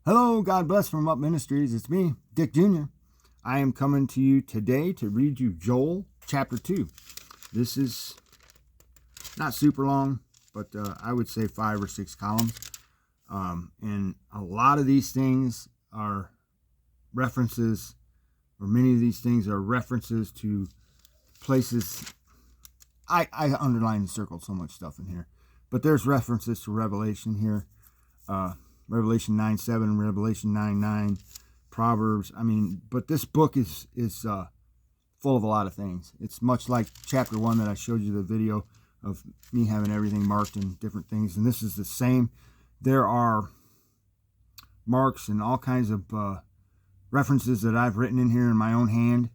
Hello, God bless from Up Ministries. It's me, Dick Jr. I am coming to you today to read you Joel chapter 2. This is not super long, but I would say 5 or 6 columns. And a lot of these things are references, or many of these things are references to places. I underlined and circled so much stuff in here, but there's references to Revelation here. Revelation 9:7, Revelation 9:9, Proverbs. But this book is full of a lot of things. It's much like chapter 1 that I showed you the video of me having everything marked and different things. And this is the same. There are marks and all kinds of references that I've written in here in my own hand,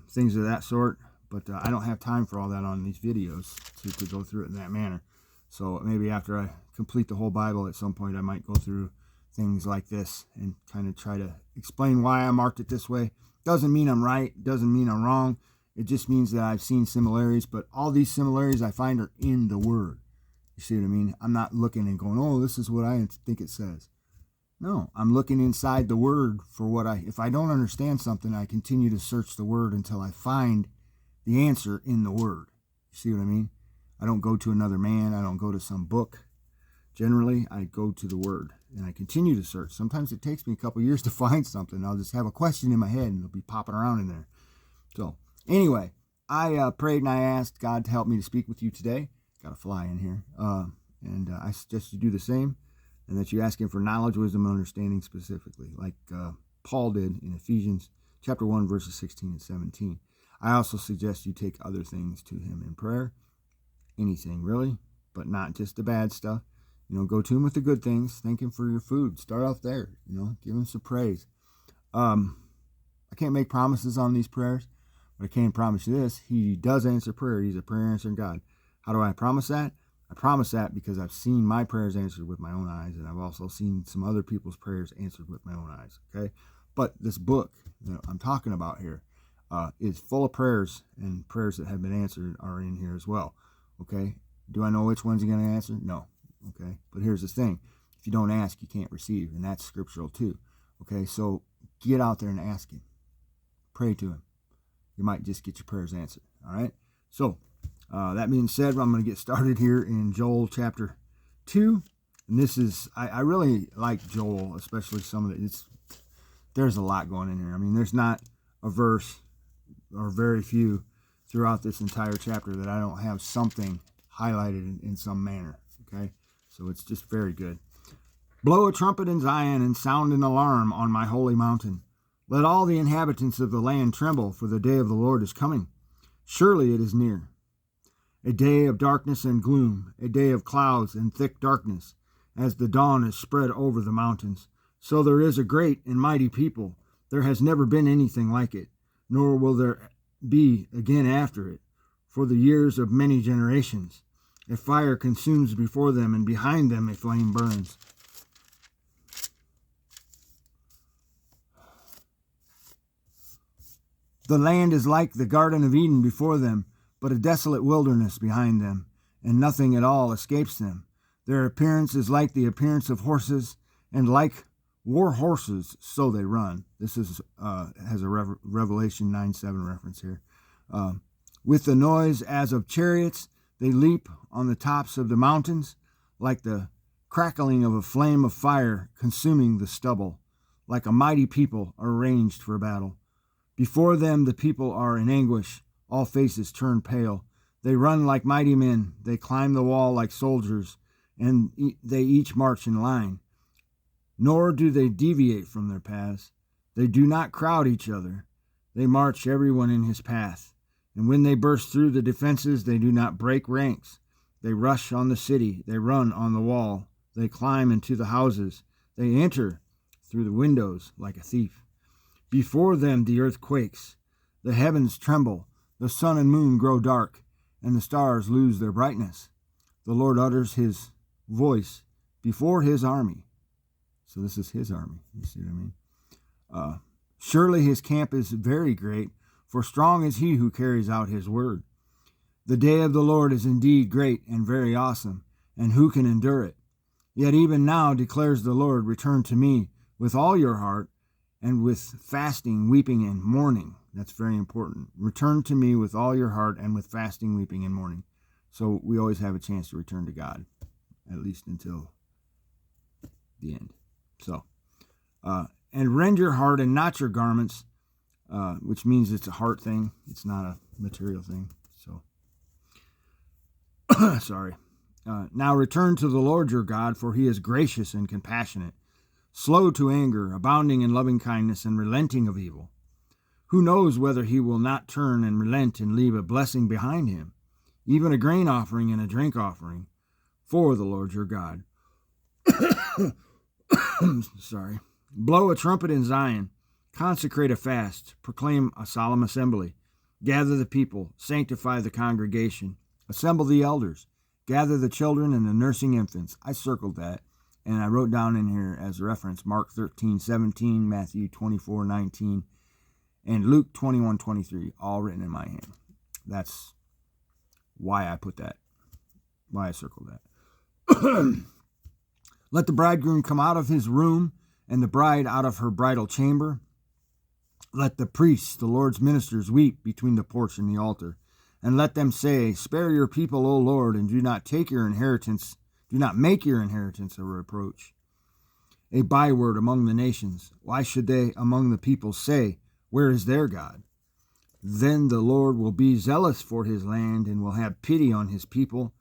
things of that sort. But I don't have time for all that on these videos to go through it in that manner. So maybe after I complete the whole Bible at some point, I might go through things like this and kind of try to explain why I marked it this way. Doesn't mean I'm right. Doesn't mean I'm wrong. It just means that I've seen similarities. But all these similarities I find are in the Word. You see what I mean? I'm not looking and going, oh, this is what I think it says. No, I'm looking inside the Word for if I don't understand something, I continue to search the Word until I find the answer in the Word. You see what I mean? I don't go to another man. I don't go to some book. Generally, I go to the Word, and I continue to search. Sometimes it takes me a couple years to find something. I'll just have a question in my head, and it'll be popping around in there. So, anyway, I prayed and I asked God to help me to speak with you today. Got a fly in here. And I suggest you do the same, and that you ask Him for knowledge, wisdom, and understanding specifically, like Paul did in Ephesians chapter 1, verses 16 and 17. I also suggest you take other things to Him in prayer. Anything, really, but not just the bad stuff. Go to Him with the good things. Thank Him for your food. Start off there. Give Him some praise. I can't make promises on these prayers, but I can promise you this. He does answer prayer. He's a prayer answering God. How do I promise that? I promise that because I've seen my prayers answered with my own eyes, and I've also seen some other people's prayers answered with my own eyes. Okay? But this book that I'm talking about here is full of prayers, and prayers that have been answered are in here as well. Okay? Do I know which one's He going to answer? No. Okay? But here's the thing. If you don't ask, you can't receive, and that's scriptural too. Okay? So get out there and ask Him. Pray to Him. You might just get your prayers answered. All right? So, that being said, I'm going to get started here in Joel chapter 2. And this is, I really like Joel, especially some of it. There's a lot going in here. There's not a verse or very few throughout this entire chapter that I don't have something highlighted in some manner. Okay? So it's just very good. Blow a trumpet in Zion and sound an alarm on my holy mountain. Let all the inhabitants of the land tremble, for the day of the Lord is coming. Surely it is near. A day of darkness and gloom, a day of clouds and thick darkness, as the dawn is spread over the mountains. So there is a great and mighty people. There has never been anything like it, nor will there be again after it, for the years of many generations. A fire consumes before them, and behind them a flame burns. The land is like the Garden of Eden before them, but a desolate wilderness behind them, and nothing at all escapes them. Their appearance is like the appearance of horses, and like war horses, so they run. This has a Revelation 9:7 reference here. With the noise as of chariots, they leap on the tops of the mountains, like the crackling of a flame of fire consuming the stubble, like a mighty people arranged for battle. Before them the people are in anguish, all faces turn pale. They run like mighty men, they climb the wall like soldiers, and they each march in line. Nor do they deviate from their paths. They do not crowd each other. They march everyone in his path. And when they burst through the defenses, they do not break ranks. They rush on the city. They run on the wall. They climb into the houses. They enter through the windows like a thief. Before them the earth quakes. The heavens tremble. The sun and moon grow dark, and the stars lose their brightness. The Lord utters His voice before His army. So this is His army. You see what I mean? Surely His camp is very great, for strong is He who carries out His word. The day of the Lord is indeed great and very awesome, and who can endure it? Yet even now declares the Lord, return to me, with all your heart, and with fasting, weeping, and mourning. That's very important. Return to me with all your heart and with fasting, weeping, and mourning. So we always have a chance to return to God, at least until the end. So, and rend your heart and not your garments, which means it's a heart thing. It's not a material thing. So, sorry. Now return to the Lord your God, for he is gracious and compassionate, slow to anger, abounding in loving kindness, and relenting of evil. Who knows whether he will not turn and relent and leave a blessing behind him, even a grain offering and a drink offering, for the Lord your God. Sorry. Blow a trumpet in Zion, consecrate a fast, proclaim a solemn assembly, gather the people, sanctify the congregation, assemble the elders, gather the children and the nursing infants. I circled that, and I wrote down in here as a reference Mark 13:17, Matthew 24:19, and Luke 21:23, all written in my hand. That's why I put that, why I circled that. Let the bridegroom come out of his room, and the bride out of her bridal chamber. Let the priests, the Lord's ministers, weep between the porch and the altar. And let them say, spare your people, O Lord, and do not make your inheritance a reproach, a byword among the nations. Why should they among the people say, where is their God? Then the Lord will be zealous for his land and will have pity on his people.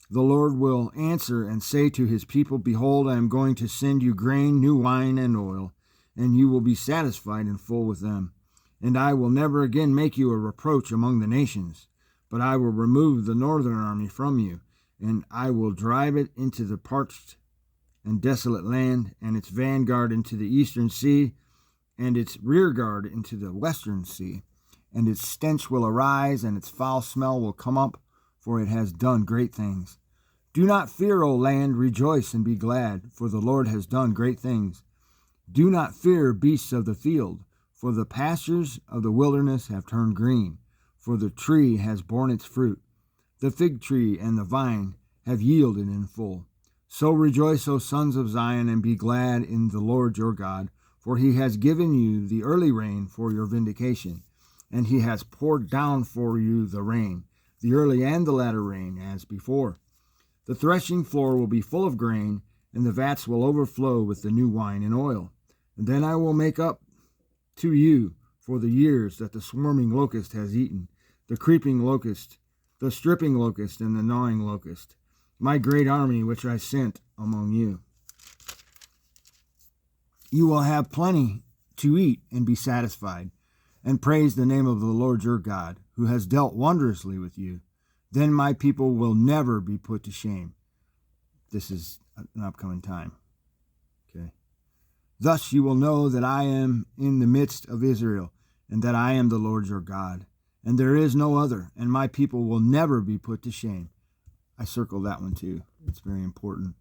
The Lord will answer and say to his people, behold, I am going to send you grain, new wine, and oil, and you will be satisfied and full with them. And I will never again make you a reproach among the nations, but I will remove the northern army from you, and I will drive it into the parched and desolate land, and its vanguard into the eastern sea, and its rear guard into the western sea. And its stench will arise, and its foul smell will come up, for it has done great things. Do not fear, O land, rejoice and be glad, for the Lord has done great things. Do not fear, beasts of the field, for the pastures of the wilderness have turned green, for the tree has borne its fruit. The fig tree and the vine have yielded in full. So rejoice, O sons of Zion, and be glad in the Lord your God, for he has given you the early rain for your vindication, and he has poured down for you the rain, the early and the latter rain, as before. The threshing floor will be full of grain, and the vats will overflow with the new wine and oil. And then I will make up to you for the years that the swarming locust has eaten, the creeping locust, the stripping locust, and the gnawing locust, my great army which I sent among you. You will have plenty to eat and be satisfied, and praise the name of the Lord your God, who has dealt wondrously with you. Then my people will never be put to shame. This is an upcoming time. Okay. Thus you will know that I am in the midst of Israel, and that I am the Lord your God, and there is no other, and my people will never be put to shame. I circled that one too. It's very important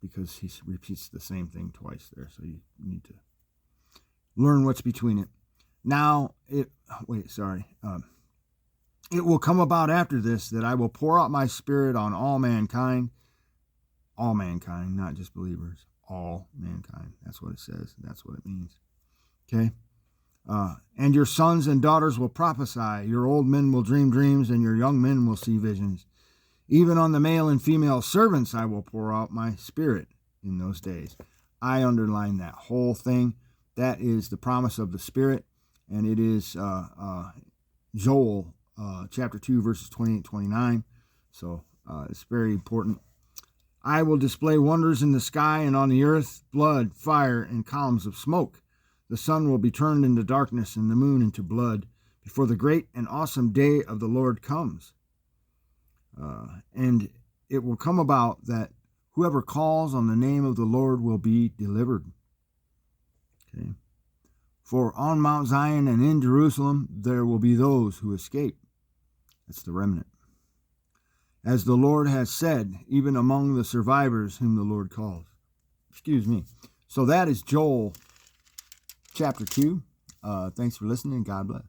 because he repeats the same thing twice there, so you need to learn what's between it. Now, it will come about after this that I will pour out my spirit on all mankind, not just believers, all mankind. That's what it says. That's what it means. Okay? And your sons and daughters will prophesy, your old men will dream dreams, and your young men will see visions. Even on the male and female servants I will pour out my spirit in those days. I underline that whole thing. That is the promise of the Spirit, and it is Joel chapter 2, verses 28-29. So it's very important. I will display wonders in the sky and on the earth, blood, fire, and columns of smoke. The sun will be turned into darkness and the moon into blood before the great and awesome day of the Lord comes. And it will come about that whoever calls on the name of the Lord will be delivered. Okay. For on Mount Zion and in Jerusalem there will be those who escape. That's the remnant. As the Lord has said, even among the survivors whom the Lord calls. So that is Joel chapter 2. Thanks for listening. God bless.